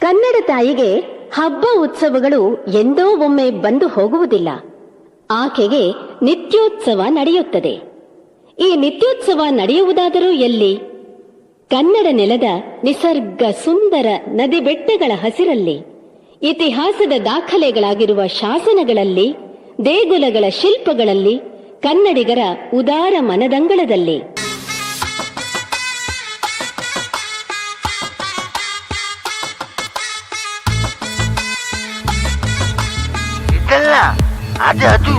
ಕನ್ನಡ ತಾಯಿಗೆ ಹಬ್ಬ ಉತ್ಸವಗಳು ಎಂದೋ ಒಮ್ಮೆ ಬಂದು ಹೋಗುವುದಿಲ್ಲ. ಆಕೆಗೆ ನಿತ್ಯೋತ್ಸವ ನಡೆಯುತ್ತದೆ. ಈ ನಿತ್ಯೋತ್ಸವ ನಡೆಯುವುದಾದರೂ ಎಲ್ಲಿ? ಕನ್ನಡ ನೆಲದ ನಿಸರ್ಗ ಸುಂದರ ನದಿ ಬೆಟ್ಟಗಳ ಹಸಿರಲ್ಲಿ, ಇತಿಹಾಸದ ದಾಖಲೆಗಳಾಗಿರುವ ಶಾಸನಗಳಲ್ಲಿ, ದೇಗುಲಗಳ ಶಿಲ್ಪಗಳಲ್ಲಿ, ಕನ್ನಡಿಗರ ಉದಾರ ಮನದಂಗಳದಲ್ಲಿ. ಅದು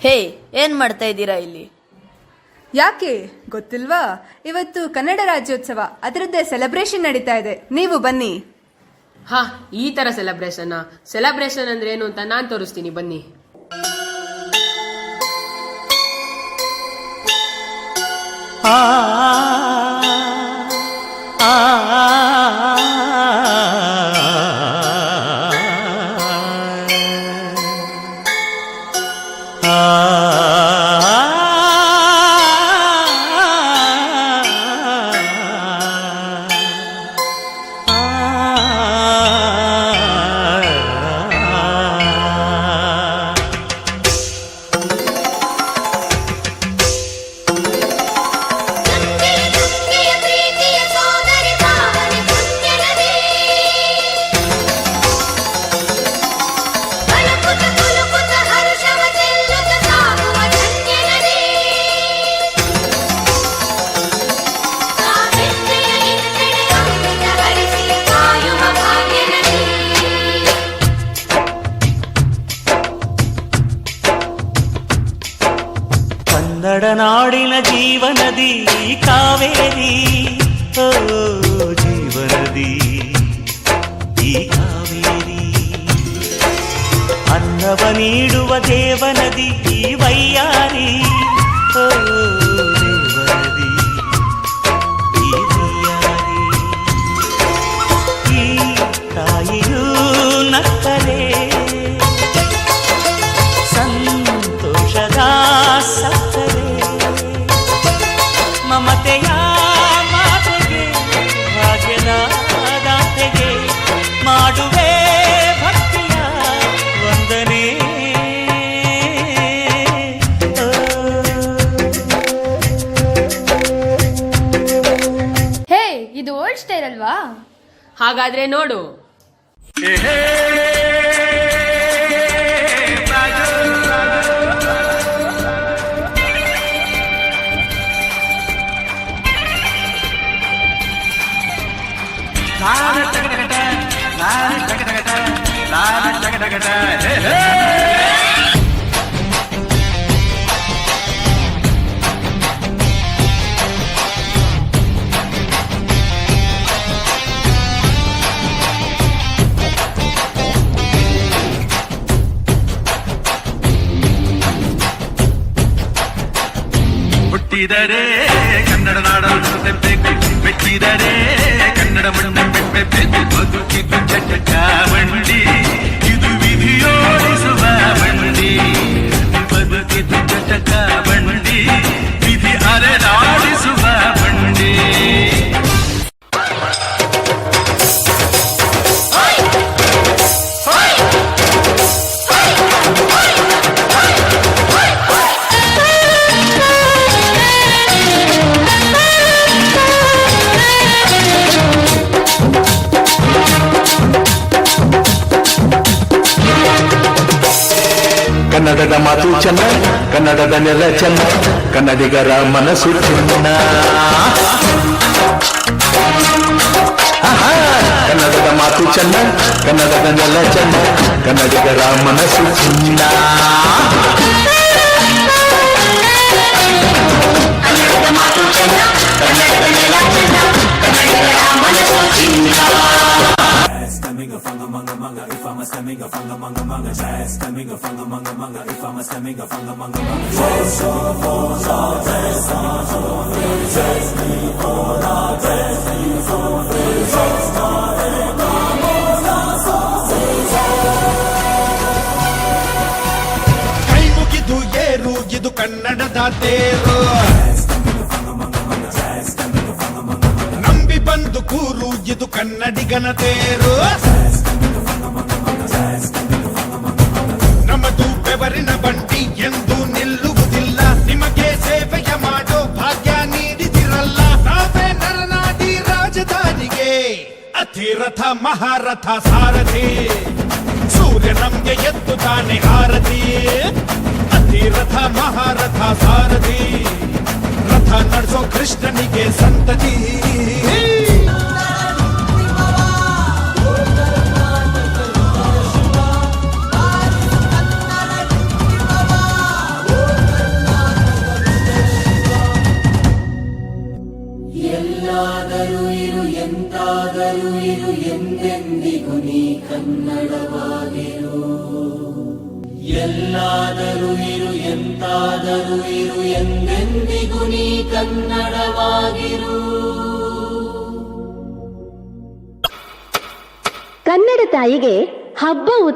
ಹೇ, ಏನ್ ಮಾಡ್ತಾ ಇದ್ದೀರಾ ಇಲ್ಲಿ? ಯಾಕೆ ಗೊತ್ತಿಲ್ವಾ? ಇವತ್ತು ಕನ್ನಡ ರಾಜ್ಯೋತ್ಸವ, ಅದರದ್ದೇ ಸೆಲೆಬ್ರೇಷನ್ ನಡೀತಾ ಇದೆ. ನೀವು ಬನ್ನಿ. ಹಾ, ಈ ತರ ಸೆಲೆಬ್ರೇಷನ್ ಅಂದ್ರೆ ಏನು ಅಂತ ನಾನ್ ತೋರಿಸ್ತೀನಿ, ಬನ್ನಿ. ಕನ್ನಡ ನಾಡಿನ ಜೀವನದಿ ಕಾವೇರಿ, ಓ ಜೀವನದಿ ಈ ಕಾವೇರಿ, ಅನ್ನವ ನೀಡುವ ದೇವನದಿ ಈ ವೈಯಾರಿ, ಓ ದೇವನದಿ ಈ ವೈಯಾರಿ. ಈ ತಾಯಿಯೂ ನಕ್ಕರೆ ಸಂತೋಷದ ಸಕ್ಕರೆ, ಮಮತೆಯ ಮಾತೆಗೆ ಭಾಗ್ಯದ ದಾತೆಗೆ ಮಾಡುವೆ ಭಕ್ತಿಯ ವಂದನೆ. ಹೇ, ಇದು ಓಲ್ಡ್ ಸ್ಟೈಲ್ ಅಲ್ವಾ? ಹಾಗಾದ್ರೆ ನೋಡು. ಹುಟ್ಟಿದರೆ ಕನ್ನಡ ನಾಡಲು ತೆಪ್ಪಬೇಕು, ಮೆಟ್ಟಿದರೆ ಕನ್ನಡ ಮಣ್ಣ ಬೆಪ್ಪಬೇಕು. ಬದುಕಿದ್ದು ಚಟ ಬಂಡಿ, ಇದು ವಿಧಿಯೋಡಿಸುವ ಬಂಡಿ. ಬದುಕಿದ್ದು ಚಟ ಬಂಡಿ, ವಿಧಿ ಅರೆದಾಡಿಸುವ ಬಂಡಿ. ಕನ್ನಡದ ಮಾತು ಚೆನ್ನ, ಕನ್ನಡದ ನೆಲ ಚೆನ್ನ, ಕನ್ನಡಿಗರ ಮನಸ್ಸು ಚೆನ್ನ. ಕನ್ನಡದ ಮಾತು ಚೆನ್ನ, ಕನ್ನಡದ ನೆಲ ಚೆನ್ನ, ಕನ್ನಡಿಗರ ಮನಸ್ಸು ಚೆನ್ನ. ಕನ್ನಡದ ಮಾತು ಚೆನ್ನ, ಕನ್ನಡದ ನೆಲ ಚೆನ್ನ, ಕನ್ನಡಿಗರ ಮನಸ್ಸು ಚೆನ್ನ. ಕೈ ಮುಗಿದು ಏರು ಇದು ಕನ್ನಡದ ತೇರು, ನಂಬಿ ಬಂದು ಕೂರು ಇದು ಕನ್ನಡಿಗನ ತೇರು. ನಮ್ಮದು ಬೆವರಿನ ಬಂಡಿ ಎಂದು ನಿಲ್ಲುವುದಿಲ್ಲ, ನಿಮಗೆ ಸೇವೆಯ ಮಾಡೋ ಭಾಗ್ಯ ನೀಡಿದಿರಲ್ಲ. ನಾವೇ ನರನಾಡಿ ರಾಜಧಾನಿಗೆ ಅತಿರಥ ಮಹಾರಥ ಸಾರಥಿ, ಸೂರ್ಯ ನಮ್ಗೆ ಎದ್ದು ತಾನೆ ಹಾರತಿ. ಅತಿರಥ ಮಹಾರಥ ಸಾರಥಿ, ರಥ ನಡೆಸೋ ಕೃಷ್ಣನಿಗೆ ಸಂತತಿ. ಎಲ್ಲಾದರೂ ಇರು ಎಂತಾದರೂ ಇರು ಎಂದೆಂದಿಗೂ ನೀ ಕನ್ನಡವಾಗಿರು. ಎಲ್ಲಾದರೂ ಇರು ಎಂತಾದರೂ ಇರು ಎಂದೆಂದಿಗೂ ನೀ ಕನ್ನಡವಾಗಿರು. ಕನ್ನಡ ತಾಯಿಗೆ ಹಬ್ಬ